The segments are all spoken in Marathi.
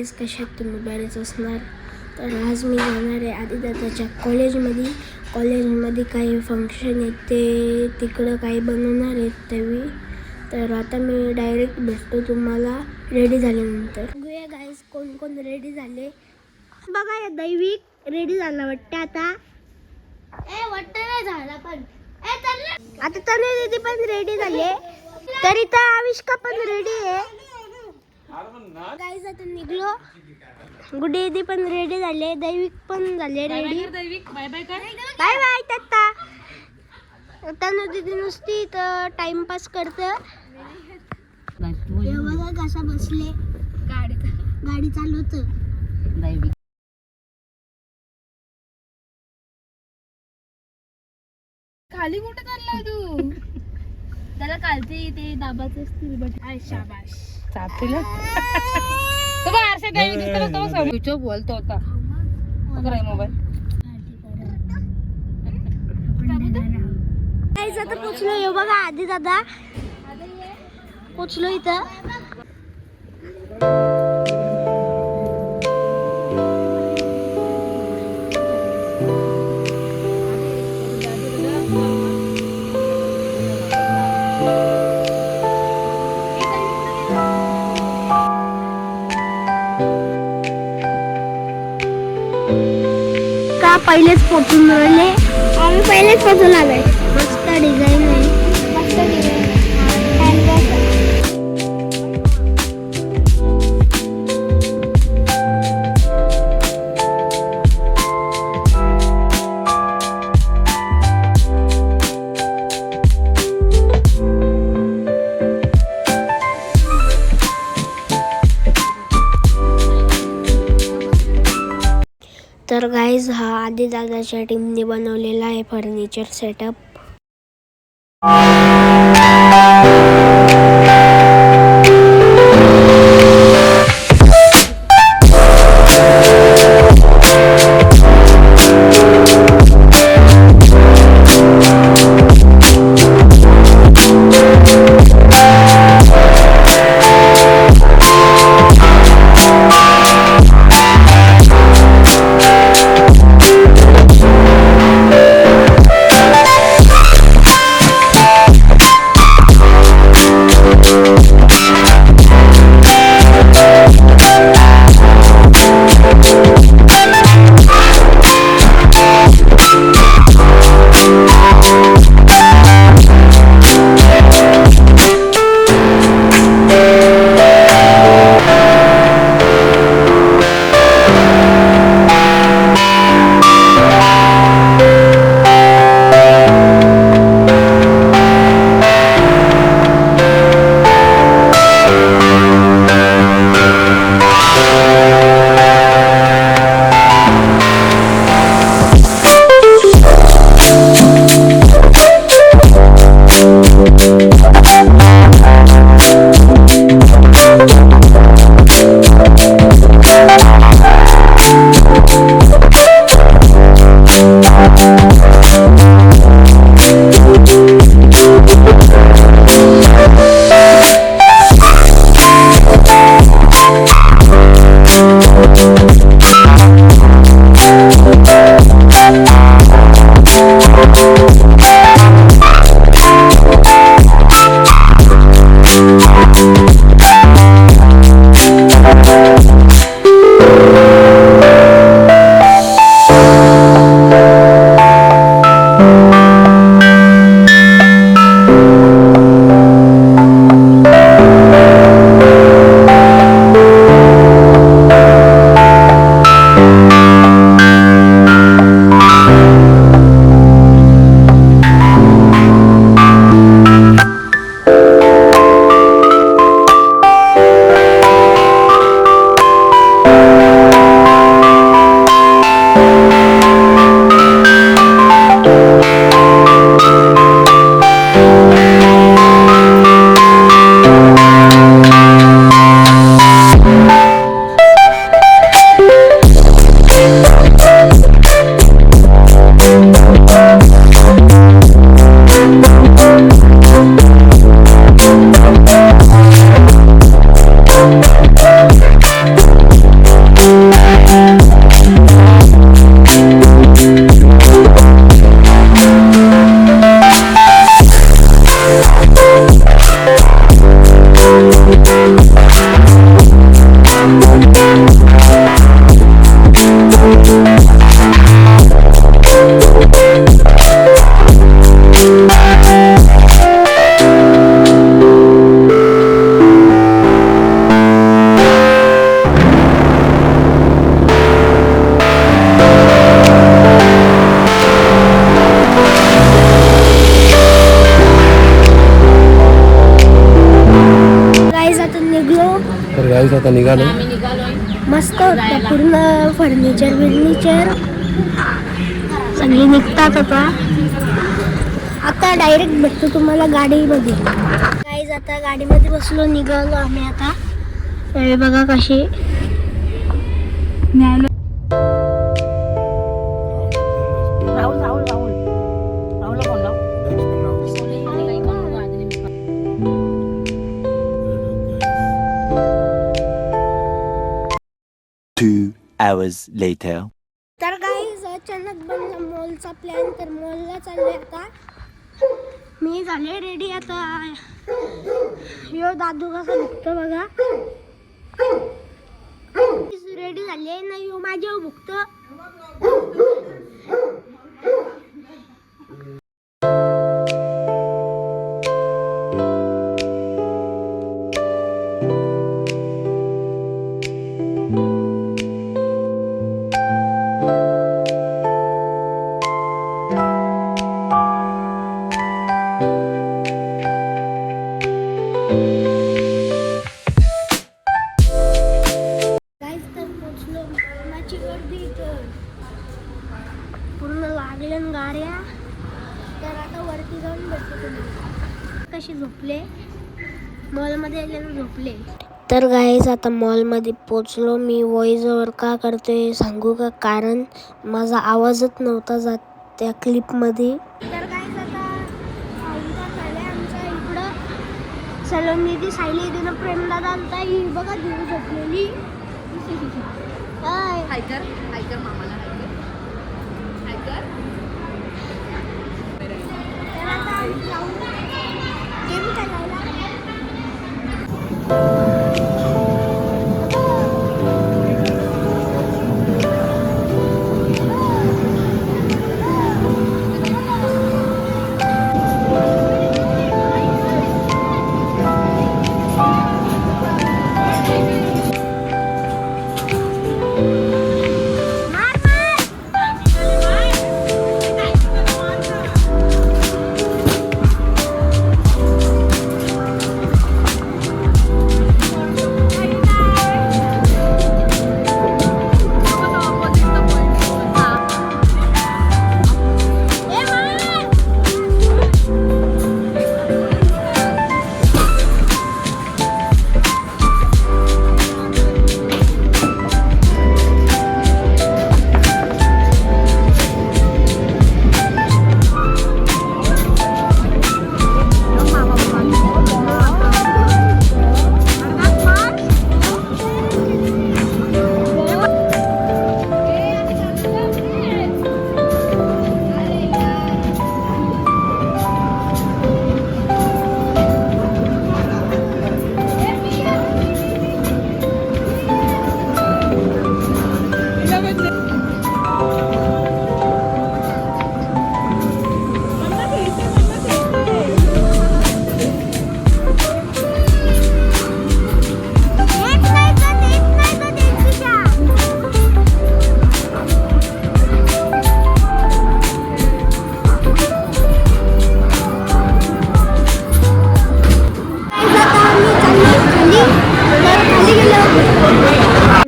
गाईज, कशात तुम्ही बरेच असणार. तर आज मी जाणार आहे आदिदादाच्या कॉलेजमध्ये काही फंक्शन आहेत, ते तिकडं काही बनवणार आहेत त्यावेळी. तर आता मी डायरेक्ट भेटतो तुम्हाला रेडी झाल्यानंतर. बघूया गाईज कोण कोण रेडी झाले. बघा या दैविक रेडी झाला वाटतं आता. वाटतं नाही झाला पण आता तनु दीदी पण रेडी झाले. तर इथं आविष्का पण रेडी आहे. गाईज आता निघलो. गुड्डी दीदी पण रेडी झाले. दैविक पण झाले ready. Bye bye tata. Tanu दीदी नुसती इथं टाइमपास करतं. बघा कसा बसले गाडी चालवत. खाली कुठे चालला तू? त्याला खालती ते दाबाच असतील बट. शाबाश चापतीला तो बाहेरच्या टाइम दिसतो तो स्विच ऑफ बोलतो होता. काय मोबाईल गाईज आता पोचलो. यो बघा आधी दादा पोचलो इथं. पहिलेच पोचून राहिले. आम्ही पहिलेच पोचून आलोय. मस्त डिझाईन आहे. मस्त डिझाईन तर गाईज हा आदिदादाच्या टीमने बनवलेला आहे फर्निचर सेटअप. तर गाईस आता निघालो. आम्ही निघालोय. मस्त होतं पूर्ण फर्निचर सगळी निघतात आता डायरेक्ट भेटतो तुम्हाला गाडीमध्ये. गाईज आता गाडीमध्ये बसलो, निघालो आम्ही आता. हे बघा कशी न्यायला hours later. तर गाईज अचानक बनला मॉलचा प्लॅन, तर मॉलला चालले आता. मी झाले रेडी आता. यो दादू कसा भुकतो बघा. रेडी झाले ना, यो माझ्यावर भुकतो. पूर्ण लागल्या गाड्या. तर आता वरती जाऊन भेटतो तुम्हाला. कशी झोपले मॉलमध्ये आल्यानं झोपले. तर गाईज आता मॉलमध्ये पोचलो. मी व्हॉइस ओव्हर का करतोय सांगू का, कारण माझा आवाजच नव्हता जात त्या क्लिपमध्ये. तर गाईज आता झालं आमच्या इकडं सलोन दिदी, सायली दिदीनं, प्रेमदादा आलता. ही बघा दिदी झोपलेली. हाय कर मामाला हाय कर. तर आता आम्ही जाऊ गेम खेळायला.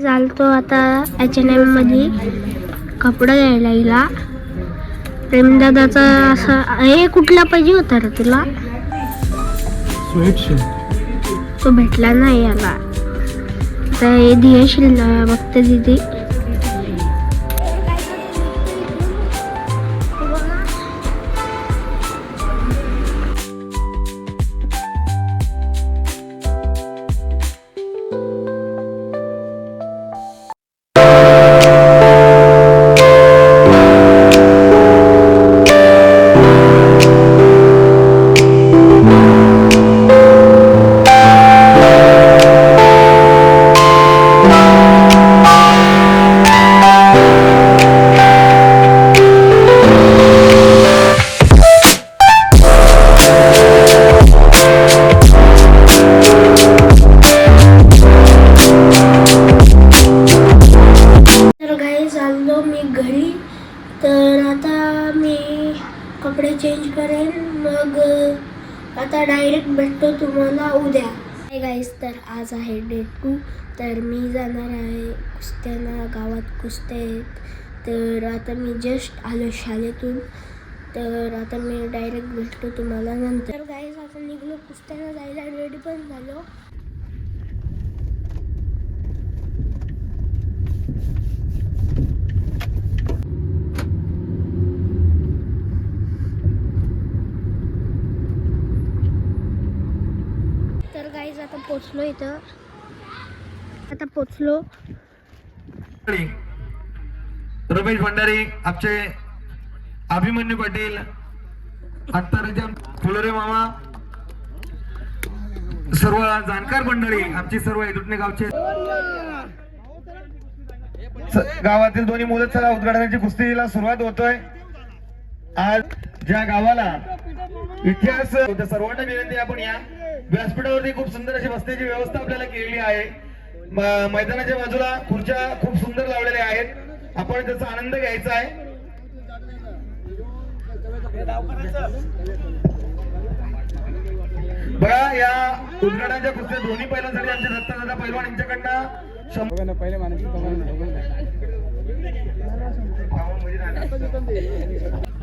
चालतो आता H&M मध्ये कपडा घ्यायला. हिला प्रेमदादाचा असा हे कुठला पाहिजे होता रे तुला? तो भेटला नाही याला. आता हे दियशील बघते दिदी. कपडे चेंज करेन, मग आता डायरेक्ट भेटतो तुम्हाला उद्या. गाईस, तर आज आहे डे 2. तर मी जाणार आहे कुस्त्यांना. गावात कुस्त्या आहेत. तर आता मी जस्ट आलो शाळेतून. तर आता मी डायरेक्ट भेटतो तुम्हाला नंतर. तर गाईस, आता निघलो कुस्त्यांना जायला, रेडी पण झालो. तर गाईस, आता पोचलो इथं. आता पोचलो. रमेश भंडारी, आमचे अभिमन्यू पाटील, अंतरजाम फुलोरे मामा, सर्व जाणकार मंडळी, आमची सर्व येदुटणे गावचे गावातील दोन्ही मुलं चला उद्घाटनाची कुस्तीला सुरुवात होतोय. आज ज्या गावाला इतिहास सर्वांना विनंती, आपण या व्यासपीठावरती खूप सुंदर अशी बसण्याची व्यवस्था आपल्याला केलेली आहे. मैदानाच्या बाजूला खुर्च्या खूप सुंदर लावलेल्या आहेत. आपण त्याचा आनंद घ्यायचा आहे. बघा, या उद्घाटनाच्या कुस्त्या दोन्ही पहिल्यांसाठी आमचे दत्तादादा पैलवान यांच्याकडनं पहिले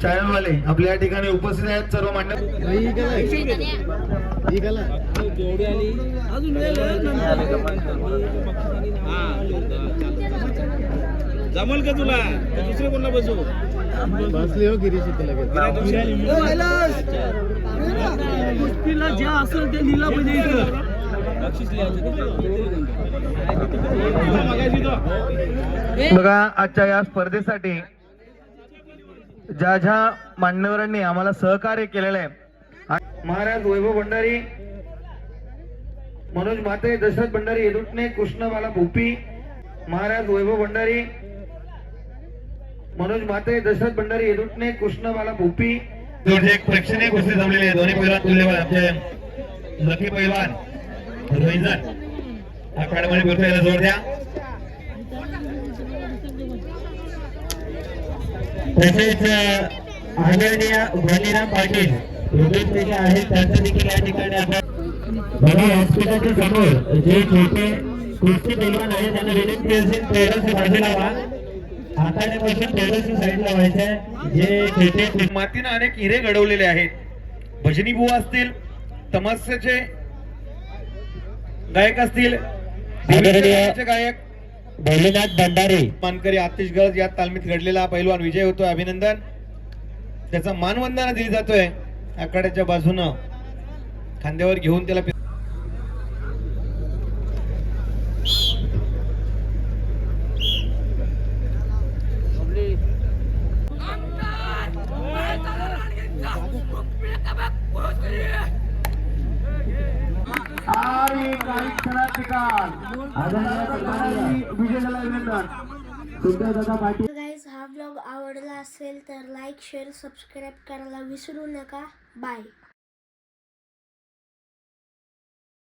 चॅनलवाले आपल्या या ठिकाणी उपस्थित आहेत. सर्व मान्य जमल का तुला? दुसरे कोणला बसू बसले हो गिरीश कुस्तीला ज्या असेल ते लिहिला पाहिजे इथं. बघा, आजच्या या स्पर्धेसाठी ज्या ज्या मान्यवरांनी आम्हाला सहकार्य केलेलं आहे, महाराज वैभव भंडारी, मनोज माते, दशरथ भंडारी येदुटणे, कृष्णबाला भोपी, महाराज वैभव भंडारी, मनोज माते, दशरथ भंडारी येदुटणे, कृष्णबाला भोपी. एक प्रेक्षणीय कुस्ती जमलेली आहे. दोन्ही पैलवान तुल्यबळ, आमचे लकी पैलवान रोहित आखाड्यामध्ये बोलतोय, जोर द्या. तसेच आदरणीय बलिराम पाटील रुपेश आहेत, त्यांचं देखील या ठिकाणी आपण बघा. हॉस्पिटलच्या समोर जे छोटे कुस्ती पैलवान आहेत त्यांना विनंती असेल थोडंसं बाजूला व्हा. आखाड्यापासून थोडंसं साईडला व्हायचंय. जे छोटे मातीनं अनेक हिरे घडवलेले आहेत. भजनी बुवा असतील, तमाशाचे गायक असतील, गायक भोलेनाथ भंडारे, मानकरी आतिश गरज या तालमीत घडलेला पैलवान विजय होतोय. अभिनंदन. त्याचा मानवंदना दिली जातोय. आखाड्याच्या बाजूनं खांद्यावर घेऊन त्याला गाईज, हा व्लॉग आवडला असेल तर लाईक, शेअर, सबस्क्राईब करायला विसरू नका. बाय.